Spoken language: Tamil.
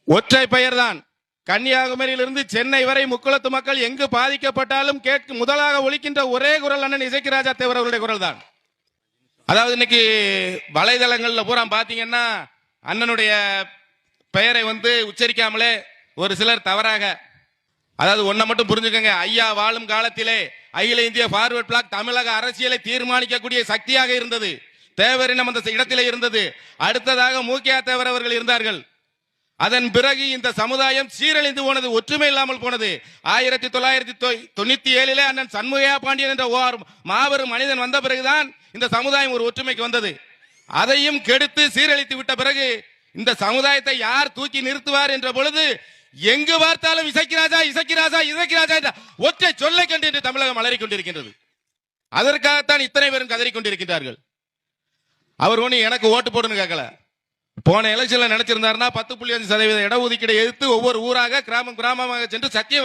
ஒற்றை பெயர்தான். கன்னியாகுமரியிலிருந்து சென்னை வரை முக்குளத்து மக்கள் எங்கு பாதிக்கப்பட்டாலும் கேட்கும் முதலாக ஒலிக்கின்ற ஒரே குரல் அண்ணன் இசக்கிராஜா தேவர் அவருடைய குரல் தான். அதாவது இன்னைக்கு வலைதளங்கள்ல பூரா பாத்தீங்கன்னா அண்ணனுடைய பெயரை உச்சரிக்காமலே ஒரு சிலர் தவறாக, அதாவது ஒன்ன மட்டும் புரிஞ்சுக்கங்க, ஐயா வாழும் காலத்திலே அகில இந்திய பார்வர்ட் பிளாக் தமிழக அரசியலை தீர்மானிக்கக்கூடிய சக்தியாக இருந்தது. தேவரினம் அந்த இடத்திலே இருந்தது. அடுத்ததாக மூக்கியா தேவர் அவர்கள் இருந்தார்கள். அதன் பிறகு இந்த சமுதாயம் சீரழிந்து போனது, ஒற்றுமை இல்லாமல் போனது. 1997 அண்ணன் சண்முகையா பாண்டியன் என்ற மாபெரும் மனிதன் வந்த பிறகுதான் இந்த சமுதாயம் ஒரு ஒற்றுமைக்கு வந்தது. அதையும் கெடுத்து சீரழித்து விட்ட பிறகு இந்த சமுதாயத்தை யார் தூக்கி நிறுத்துவார் என்ற பொழுது எங்கு பார்த்தாலும் இசக்கிராஜா இசக்கிராஜா இசக்கிராஜா என்ற ஒற்றை சொல்லை கண்டு என்று தமிழகம் அலறிக் கொண்டிருக்கின்றது. அதற்காகத்தான் இத்தனை பேரும் கதறிக் கொண்டிருக்கின்றார்கள். அவர் ஒண்ணு எனக்கு ஓட்டு போடுன்னு கேட்கல. போன எலெக்ஷன்ல நினைச்சிருந்தாருன்னா 10.5% இடஒதுக்கீடு எதிர்த்து ஒவ்வொரு ஊராக கிராமமாக சென்று சத்தியம்